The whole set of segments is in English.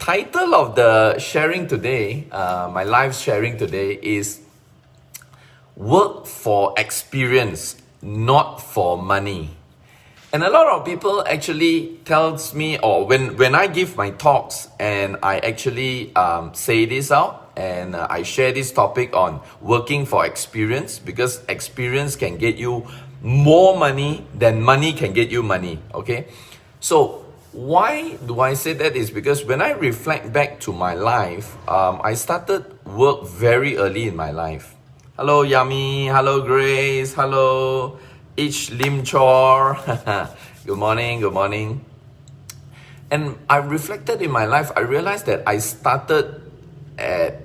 title of the sharing today, my live sharing today is Work for Experience, Not for Money. And a lot of people actually tells me, or when I give my talks and I actually say this out and I share this topic on working for experience, because experience can get you more money than money can get you money, okay? So why do I say that is because when I reflect back to my life, I started work very early in my life. Hello Yami, hello Grace, hello Ich Lim Chor. Good morning, good morning. And I reflected in my life, I realized that I started at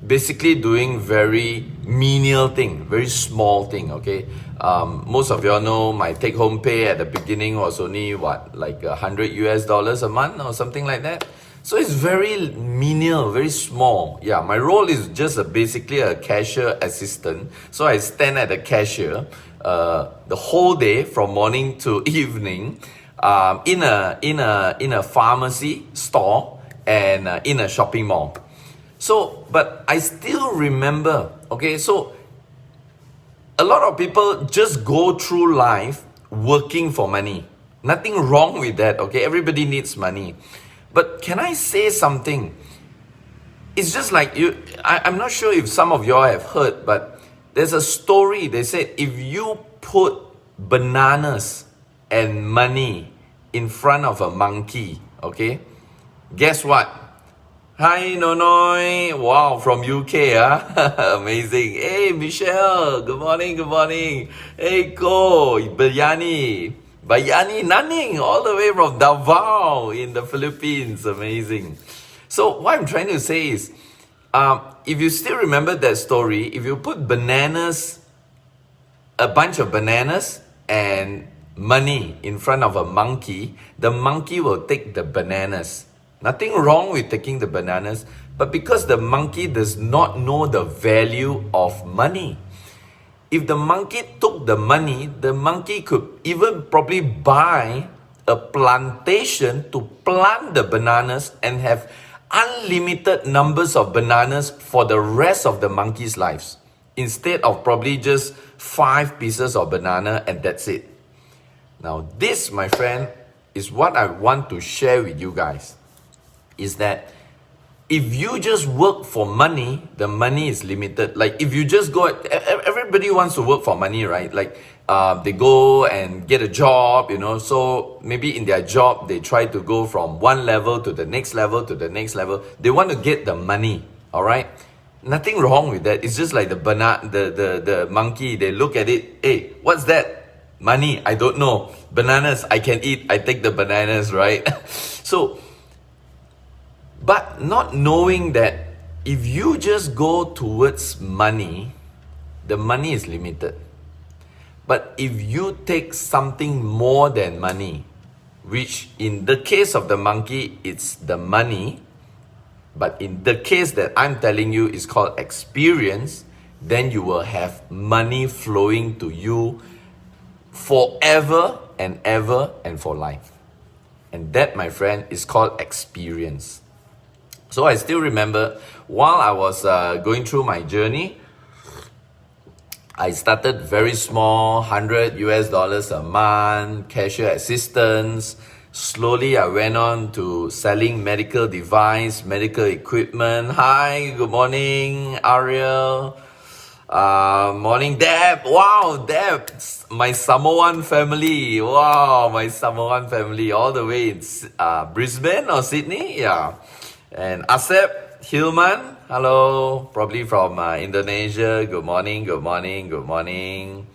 basically doing very menial thing, very small thing, okay? Most of y'all know my take-home pay at the beginning was only like $100 a month or something like that. So it's very menial, very small. Yeah, my role is just basically a cashier assistant. So I stand at the cashier the whole day from morning to evening in a pharmacy store and in a shopping mall. So, but I still remember, okay, so a lot of people just go through life working for money. Nothing wrong with that, okay? Everybody needs money. But can I say something? It's just like I'm not sure if some of y'all have heard, but there's a story. They said if you put bananas and money in front of a monkey, okay? Guess what? Hi Nonoy, wow, from UK, amazing. Hey Michelle, good morning, good morning. Hey Ko, Bayani Naning, all the way from Davao in the Philippines, amazing. So what I'm trying to say is, if you still remember that story, if you put a bunch of bananas and money in front of a monkey, the monkey will take the bananas. Nothing wrong with taking the bananas, but because the monkey does not know the value of money. If the monkey took the money, the monkey could even probably buy a plantation to plant the bananas and have unlimited numbers of bananas for the rest of the monkey's lives, instead of probably just 5 pieces of banana and that's it. Now this, my friend, is what I want to share with you guys. Is that if you just work for money, the money is limited. Like if you just go, everybody wants to work for money, right? Like they go and get a job, you know. So maybe in their job, they try to go from one level to the next level to the next level. They want to get the money, all right? Nothing wrong with that. It's just like the monkey. They look at it. Hey, what's that? Money, I don't know. Bananas, I can eat. I take the bananas, right? So, but not knowing that if you just go towards money, the money is limited. But if you take something more than money, which in the case of the monkey, it's the money, but in the case that I'm telling you is called experience, then you will have money flowing to you forever and ever and for life. And that, my friend, is called experience. So I still remember while I was going through my journey, I started very small, $100 a month, cashier assistance. Slowly I went on to selling medical device, medical equipment. Hi, good morning, Ariel. Morning, Deb. Wow, Deb, my Samoan family. Wow, my Samoan family all the way in Brisbane or Sydney. Yeah. And Asep Hilman, hello, probably from Indonesia. Good morning, good morning, good morning.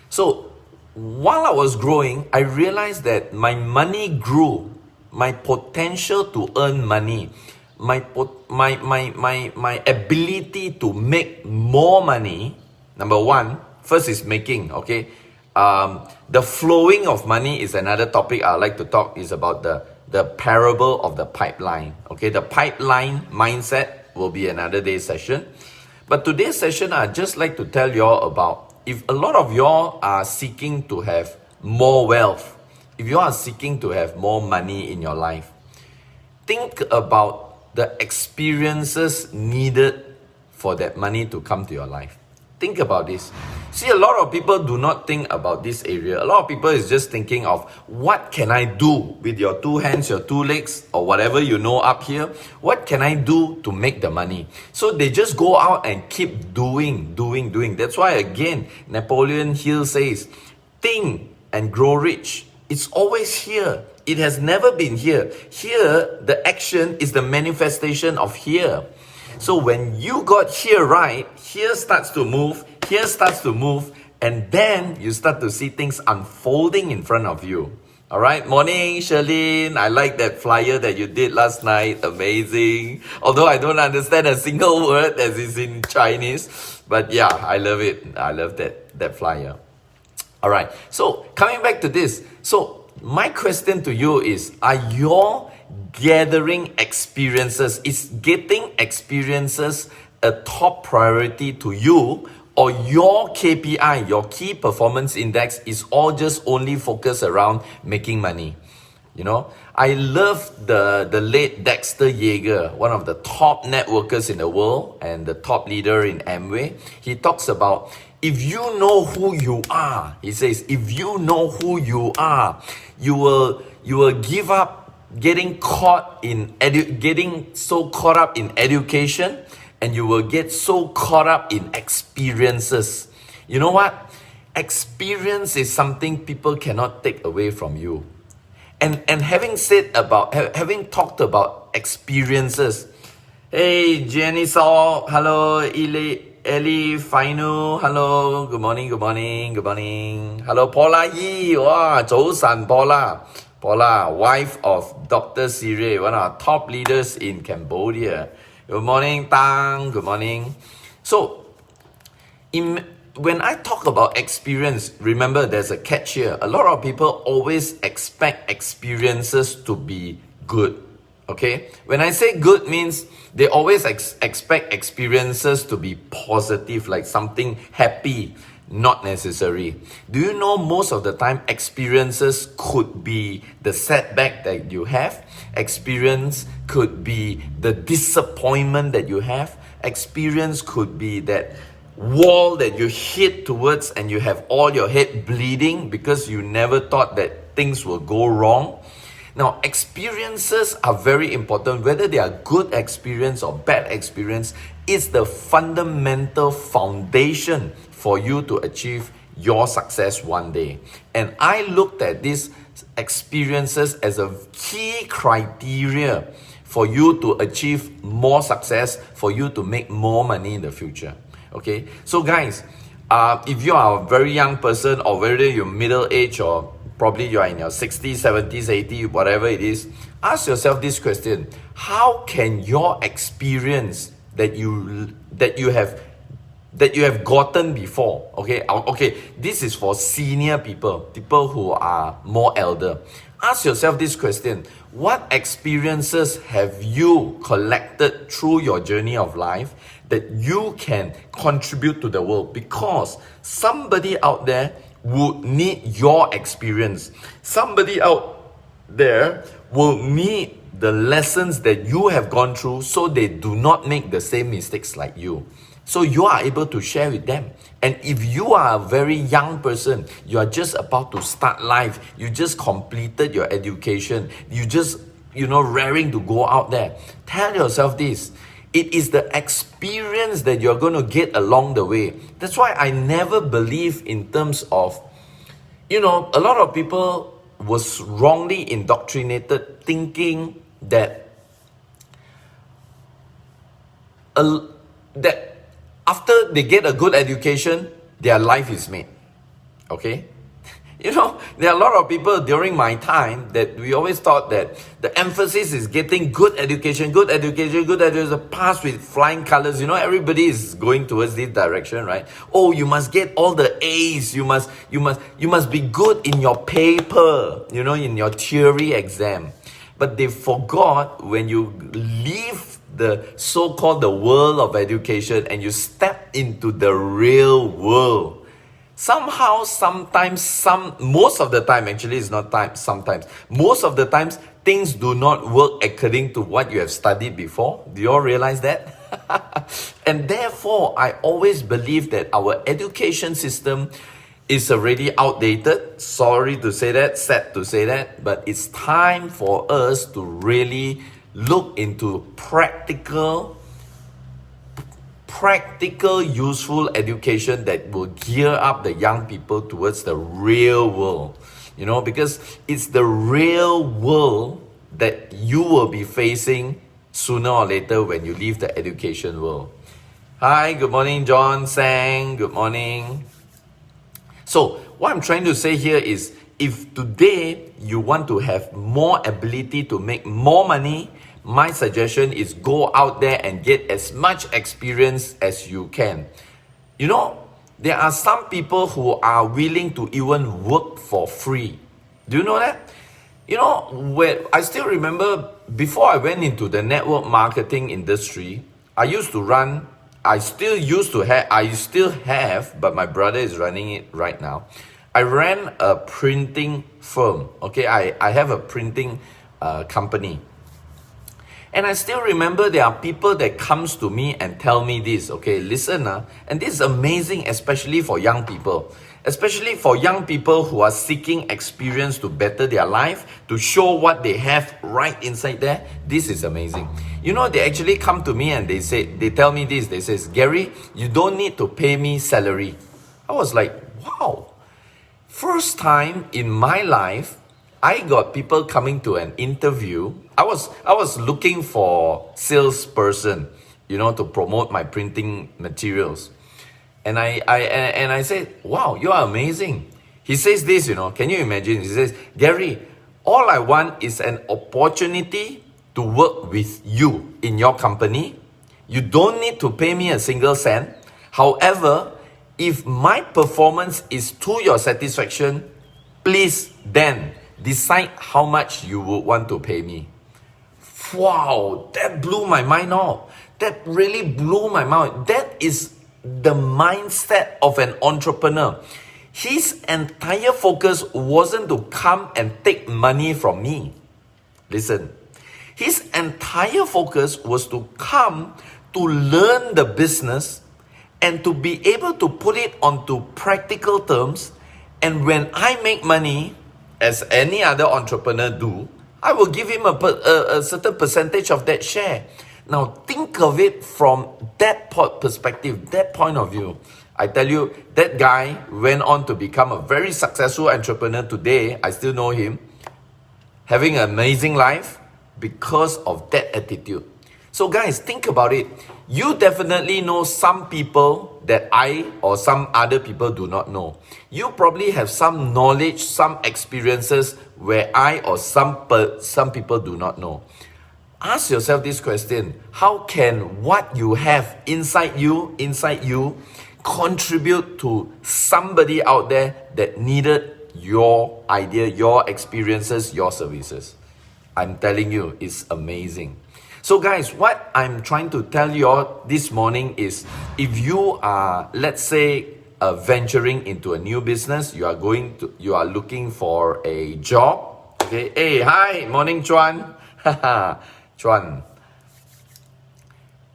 So while I was growing, I realized that my money grew, my potential to earn money, my ability to make more money. Number one, first is making, okay? The flowing of money is another topic I'd like to talk, is about the parable of the pipeline. Okay, the pipeline mindset will be another day session. But today's session, I'd just like to tell y'all about, if a lot of y'all are seeking to have more wealth, if you are seeking to have more money in your life, think about the experiences needed for that money to come to your life. Think about this. See, a lot of people do not think about this area. A lot of people is just thinking of what can I do with your two hands, your two legs, or whatever you know up here. What can I do to make the money? So they just go out and keep doing. That's why again, Napoleon Hill says, think and grow rich. It's always here. It has never been here. Here, the action is the manifestation of here. So when you got here right, here starts to move, and then you start to see things unfolding in front of you. All right, morning, Charlene. I like that flyer that you did last night. Amazing. Although I don't understand a single word as is in Chinese, but yeah, I love it. I love that flyer. All right, so coming back to this. So my question to you is, are you gathering experiences? Is getting experiences a top priority to you, or your KPI, your key performance index, is all just only focused around making money? You know, I love the late Dexter Yeager, one of the top networkers in the world and the top leader in Amway. He talks about, if you know who you are, he says, if you know who you are, you will give up getting so caught up in education, and you will get so caught up in experiences. You know what? Experience is something people cannot take away from you. And having talked about experiences, hey Jenny Saw, hello Ellie Final, hello, good morning. Hello Paula Yee, wow, 早晨 Paula, wife of Dr. Siri, one of our top leaders in Cambodia. Good morning, Tang. Good morning. So, when I talk about experience, remember there's a catch here. A lot of people always expect experiences to be good. Okay? When I say good means they always expect experiences to be positive, like something happy. Not necessary. Do you know most of the time experiences could be the setback that you have? Experience could be the disappointment that you have. Experience could be that wall that you hit towards and you have all your head bleeding because you never thought that things will go wrong. Now, experiences are very important. Whether they are good experience or bad experience, it's the fundamental foundation for you to achieve your success one day. And I looked at these experiences as a key criteria for you to achieve more success, for you to make more money in the future. Okay, so guys, if you are a very young person, or whether you're middle age, or probably you are in your 60s, 70s, 80s, whatever it is, ask yourself this question: how can your experience that you have gotten before, okay, this is for senior people who are more elder. Ask yourself this question: what experiences have you collected through your journey of life that you can contribute to the world? Because somebody out there would need your experience. Somebody out there will need the lessons that you have gone through, so they do not make the same mistakes like you. So you are able to share with them. And if you are a very young person, you are just about to start life, you just completed your education, you just, raring to go out there, tell yourself this: it is the experience that you're going to get along the way. That's why I never believe in terms of, a lot of people was wrongly indoctrinated thinking that after they get a good education, their life is made. Okay? There are a lot of people during my time that we always thought that the emphasis is getting good education, pass with flying colors. Everybody is going towards this direction, right? Oh, you must get all the A's. You must be good in your paper, in your theory exam. But they forgot, when you leave the so-called the world of education and you step into the real world, somehow, sometimes, most of the time, actually it's not time, sometimes, most of the times, things do not work according to what you have studied before. Do you all realize that? And therefore, I always believe that our education system is already outdated. Sorry to say that, sad to say that, but it's time for us to really look into practical, useful education that will gear up the young people towards the real world. You know, because it's the real world that you will be facing sooner or later when you leave the education world. Hi, good morning, John Sang. Good morning. So, what I'm trying to say here is, if today you want to have more ability to make more money, my suggestion is go out there and get as much experience as you can. You know, there are some people who are willing to even work for free. Do you know that? You know, when I still remember before I went into the network marketing industry, I still have, but my brother is running it right now. I ran a printing firm. Okay, I have a printing company. And I still remember there are people that comes to me and tell me this, okay, listen, and this is amazing, especially for young people. Especially for young people who are seeking experience to better their life, to show what they have right inside there. This is amazing. You know, they actually come to me and they tell me this. They says, Gary, you don't need to pay me salary. I was like, wow. First time in my life, I got people coming to an interview. I was looking for salesperson, you know, to promote my printing materials. And I said, wow, you are amazing. He says this, you know, can you imagine? He says, Gary, all I want is an opportunity to work with you in your company. You don't need to pay me a single cent. However, if my performance is to your satisfaction, please then decide how much you would want to pay me. Wow, that blew my mind off. That really blew my mind. That is the mindset of an entrepreneur. His entire focus wasn't to come and take money from me. Listen, his entire focus was to come to learn the business and to be able to put it onto practical terms. And when I make money, as any other entrepreneur do, I will give him a certain percentage of that share. Now think of it from that perspective, that point of view. I tell you, that guy went on to become a very successful entrepreneur today. I still know him, having an amazing life because of that attitude. So guys, think about it. You definitely know some people that I or some other people do not know. You probably have some knowledge, some experiences where I or some people do not know. Ask yourself this question: how can what you have inside you, contribute to somebody out there that needed your idea, your experiences, your services? I'm telling you, it's amazing. So guys, what I'm trying to tell you all this morning is, if you are, let's say, venturing into a new business, you are looking for a job. Okay, hey, hi, morning, Chuan. Chuan.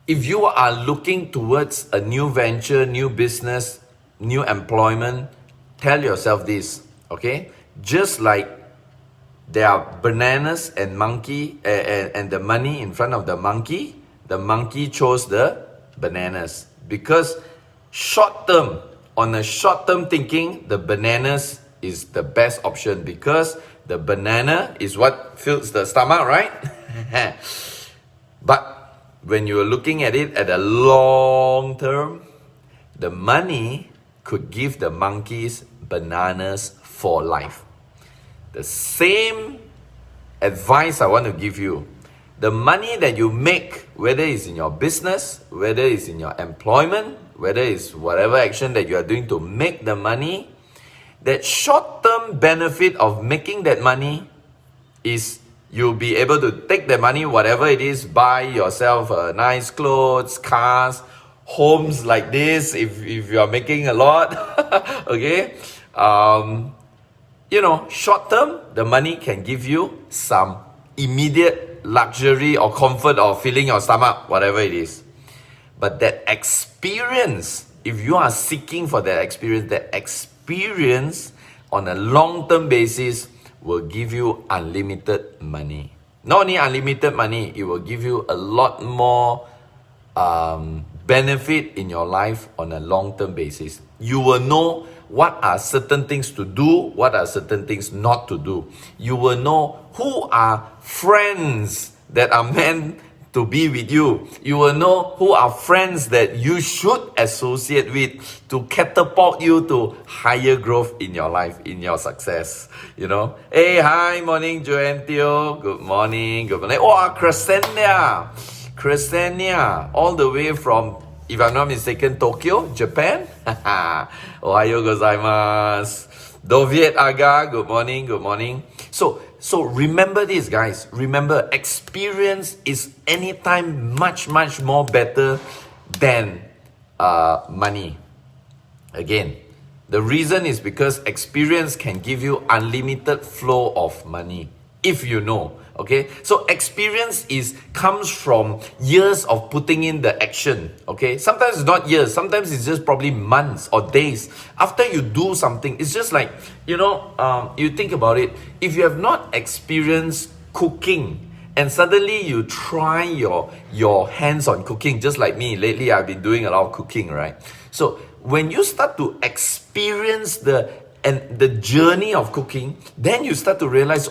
If you are looking towards a new venture, new business, new employment, tell yourself this, okay? Just like there are bananas and monkey and the money in front of the monkey chose the bananas, because on a short-term thinking, the bananas is the best option, because the banana is what fills the stomach, right? But when you're looking at it at a long term, the money could give the monkeys bananas for life. The same advice I want to give you. The money that you make, whether it's in your business, whether it's in your employment, whether it's whatever action that you are doing to make the money, that short-term benefit of making that money is you'll be able to take the money, whatever it is, buy yourself nice clothes, cars, homes like this if you are making a lot. Okay, short term, the money can give you some immediate luxury or comfort or filling your stomach, whatever it is. But that experience, if you are seeking for that experience on a long-term basis will give you unlimited money. Not only unlimited money, it will give you a lot more benefit in your life on a long-term basis. You will know what are certain things to do, what are certain things not to do. You will know who are friends that are meant to be with you. You will know who are friends that you should associate with to catapult you to higher growth in your life, in your success. Hey, hi, morning, Joanne Teo. Good morning, good morning. Oh, Christiania, all the way from, if I'm not mistaken, Tokyo, Japan. Ohayo gozaimasu. Doviet Aga, good morning, good morning. So remember this, guys. Remember, experience is anytime much more better than money. Again, the reason is because experience can give you unlimited flow of money if you know. Okay, so experience comes from years of putting in the action. Okay, sometimes it's not years, sometimes it's just probably months or days after you do something. It's just like, you think about it. If you have not experienced cooking and suddenly you try your hands on cooking, just like me lately, I've been doing a lot of cooking, right? So when you start to experience the journey of cooking, then you start to realize,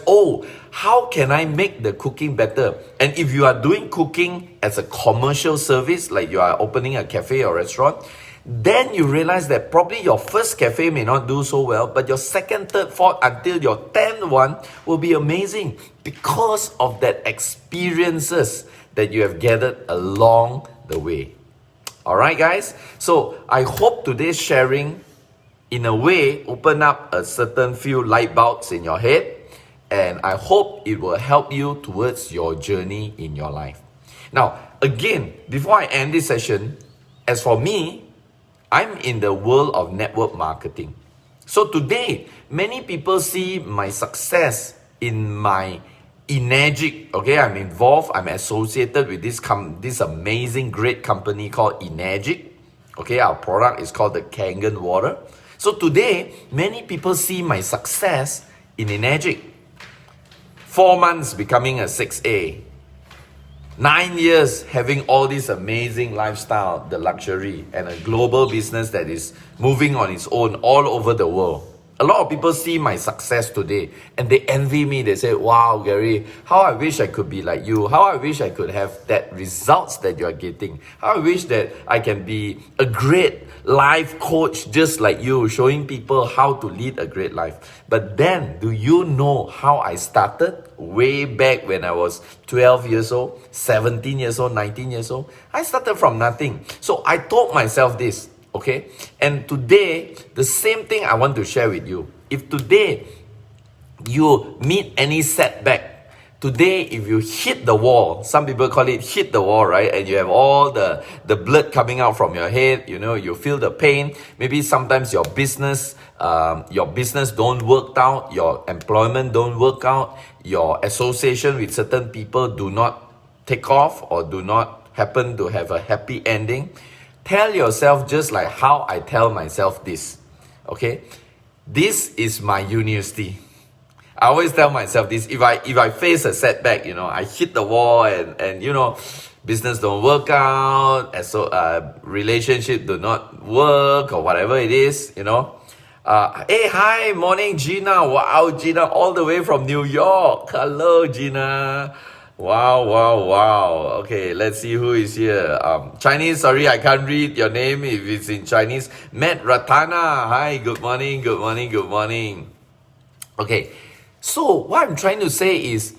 how can I make the cooking better? And if you are doing cooking as a commercial service, like you are opening a cafe or restaurant, then you realize that probably your first cafe may not do so well, but your second, third, fourth, until your 10th one will be amazing because of that experiences that you have gathered along the way. All right, guys? So I hope today's sharing in a way open up a certain few light bulbs in your head, and I hope it will help you towards your journey in your life. Now, again, before I end this session, as for me, I'm in the world of network marketing. So today, many people see my success in my Enagic. Okay, I'm involved, I'm associated with this amazing, great company called Enagic. Okay, our product is called the Kangen water. So today, many people see my success in Enagic. 4 months becoming a 6A. 9 years having all this amazing lifestyle, the luxury, and a global business that is moving on its own all over the world. A lot of people see my success today and they envy me. They say, wow, Gary, how I wish I could be like you. How I wish I could have that results that you are getting. How I wish that I can be a great life coach just like you, showing people how to lead a great life. But then, do you know how I started? Way back when I was 12 years old, 17 years old, 19 years old. I started from nothing. So I told myself this. Okay, and today, the same thing I want to share with you. If today you meet any setback, today if you hit the wall, some people call it hit the wall, right? And you have all the blood coming out from your head, you feel the pain. Maybe sometimes your business don't work out, your employment don't work out, your association with certain people do not take off or do not happen to have a happy ending. Tell yourself just like how I tell myself this, okay? This is my university. I always tell myself this. If I face a setback, I hit the wall and business don't work out, and so relationship do not work or whatever it is, Hey, hi, morning, Gina. Wow, Gina, all the way from New York. Hello, Gina. Wow. Okay, let's see who is here. Chinese, sorry, I can't read your name if it's in Chinese. Matt Ratana. Hi, good morning. Okay, so what I'm trying to say is,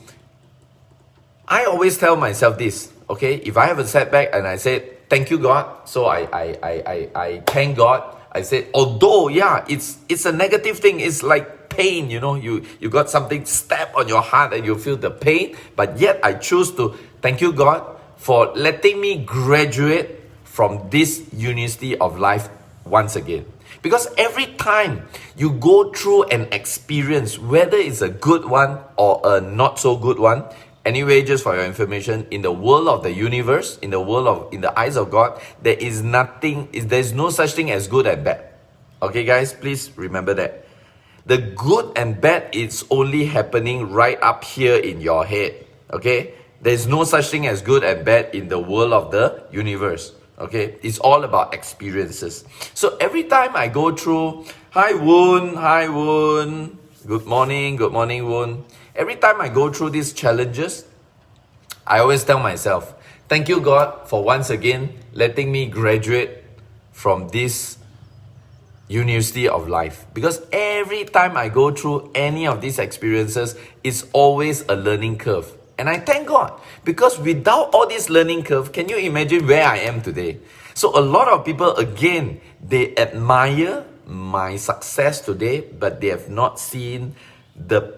I always tell myself this, okay? If I have a setback and I say, thank you, God. So I thank God. I said, although, yeah, it's a negative thing. It's like pain, you got something stabbed on your heart and you feel the pain, but yet I choose to thank you, God, for letting me graduate from this University of Life once again. Because every time you go through an experience, whether it's a good one or a not so good one, anyway, just for your information, in the world of the universe, in the eyes of God, there's no such thing as good and bad. Okay, guys, please remember that. The good and bad is only happening right up here in your head. Okay, there's no such thing as good and bad in the world of the universe. Okay, it's all about experiences. So every time I go through, hi Woon, good morning, Woon. Every time I go through these challenges, I always tell myself, thank you God for once again letting me graduate from this University of Life. Because every time I go through any of these experiences, it's always a learning curve. And I thank God, because without all this learning curve, can you imagine where I am today? So a lot of people, again, they admire my success today, but they have not seen the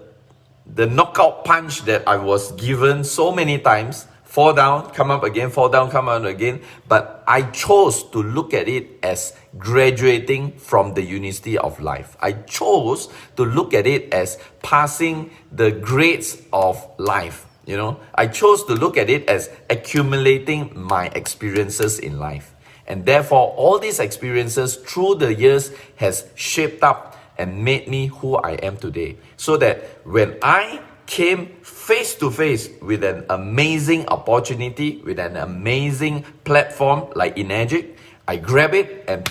knockout punch that I was given so many times. Fall down, come up again, fall down, come up again. But I chose to look at it as graduating from the University of Life. I chose to look at it as passing the grades of life. You know, I chose to look at it as accumulating my experiences in life. And therefore, all these experiences through the years has shaped up and made me who I am today. So that when I came face to face with an amazing opportunity, with an amazing platform like Enagic, I grabbed it and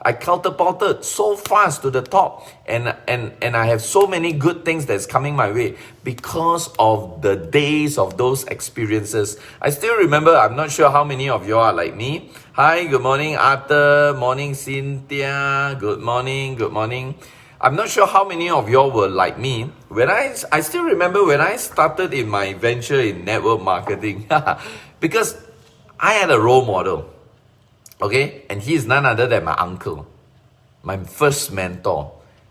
I catapulted so fast to the top, and I have so many good things that's coming my way because of the days of those experiences. I still remember, I'm not sure how many of you are like me. Hi, good morning Arthur, morning Cynthia, good morning. I'm not sure how many of y'all were like me. I still remember when I started in my venture in network marketing, because I had a role model. Okay, and he is none other than my uncle, my first mentor.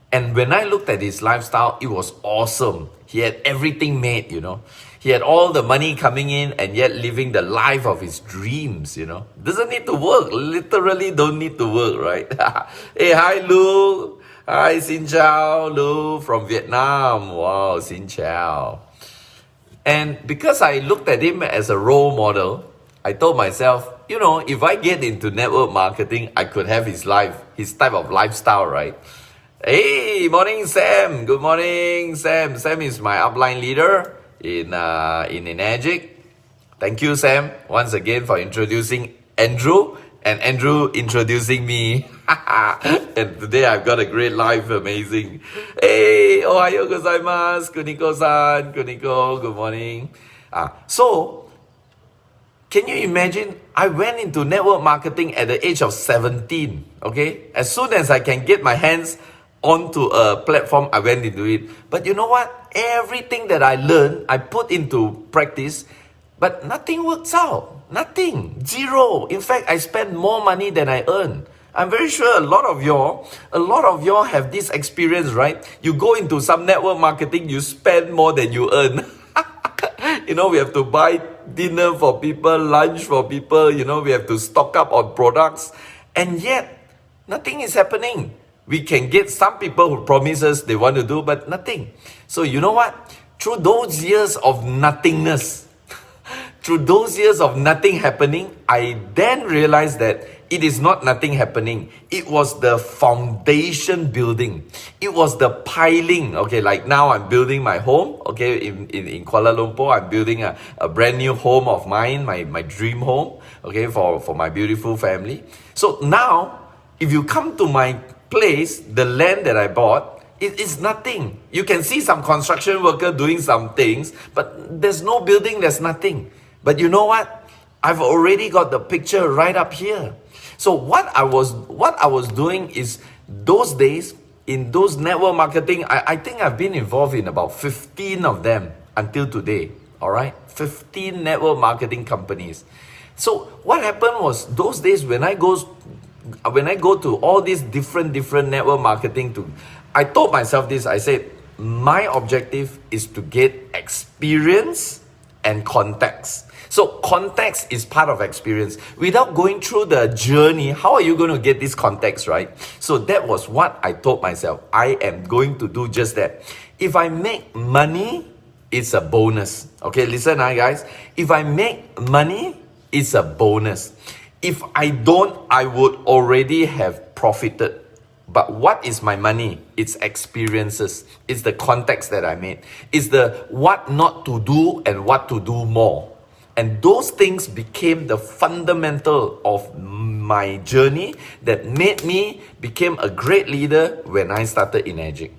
And when I looked at his lifestyle, it was awesome. He had everything made, you know. He had all the money coming in and yet living the life of his dreams, you know. Doesn't need to work, literally don't need to work, right? Hey, hi Lu. Hi, Xin Chào, Lu from Vietnam. Wow, Xin Chào. And because I looked at him as a role model, I told myself, you know, if I get into network marketing, I could have his type of lifestyle, right? Hey, morning Sam. Good morning, Sam. Sam is my upline leader in Enagic. Thank you, Sam, once again for introducing Andrew, and Andrew introducing me. And today I've got a great life, amazing. Hey, ohayo gozaimasu, Kuniko-san, Kuniko, good morning. So, can you imagine? I went into network marketing at the age of 17, okay? As soon as I can get my hands onto a platform, I went into it. But you know what? Everything that I learned, I put into practice, but nothing works out. Nothing. Zero. In fact, I spend more money than I earn. I'm very sure a lot of y'all have this experience, right? You go into some network marketing, you spend more than you earn. You know, we have to buy dinner for people, lunch for people, you know, we have to stock up on products. And yet, nothing is happening. We can get some people who promise us they want to do, but nothing. So you know what? Through those years of nothingness, through those years of nothing happening, I then realized that it is not nothing happening. It was the foundation building. It was the piling. Okay, like now I'm building my home. Okay, in Kuala Lumpur, I'm building a brand new home of mine, my dream home. Okay, for my beautiful family. So now, if you come to my place, the land that I bought, it is nothing. You can see some construction worker doing some things, but there's no building, there's nothing. But you know what? I've already got the picture right up here. So what I was doing is, those days, in those network marketing, I think I've been involved in about 15 of them until today. All right, 15 network marketing companies. So what happened was, those days when I go to all these different network marketing, I told myself this. I said, my objective is to get experience and contacts. So context is part of experience. Without going through the journey, how are you going to get this context, right? So that was what I told myself. I am going to do just that. If I make money, it's a bonus. Okay, listen, guys. If I make money, it's a bonus. If I don't, I would already have profited. But what is my money? It's experiences. It's the context that I made. It's the what not to do and what to do more. And those things became the fundamental of my journey that made me become a great leader when I started in Enegic.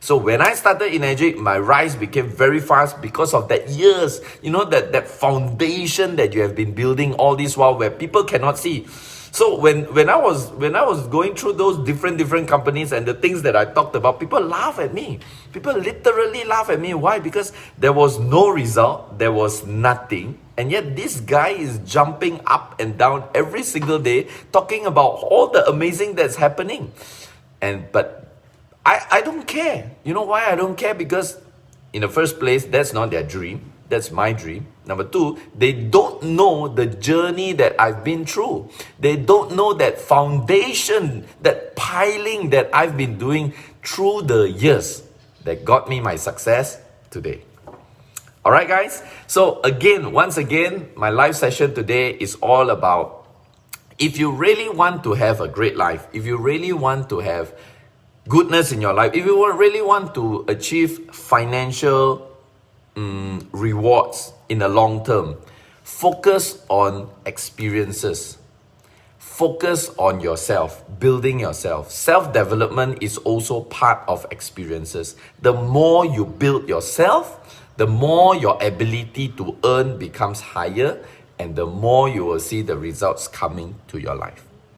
So when I started in Enegic, my rise became very fast because of that years, that foundation that you have been building all this while where people cannot see. So when I was going through those different companies and the things that I talked about, people laugh at me. People literally laugh at me. Why? Because there was no result, there was nothing, and yet this guy is jumping up and down every single day talking about all the amazing that's happening. But I don't care. You know why I don't care? Because in the first place, that's not their dream. That's my dream. Number two, they don't know the journey that I've been through. They don't know that foundation, that piling that I've been doing through the years that got me my success today. All right, guys. So once again, my live session today is all about if you really want to have a great life, if you really want to have goodness in your life, if you really want to achieve financial rewards in the long term, focus on experiences. Focus on yourself, building yourself. Self-development is also part of experiences. The more you build yourself, the more your ability to earn becomes higher, and the more you will see the results coming to your life.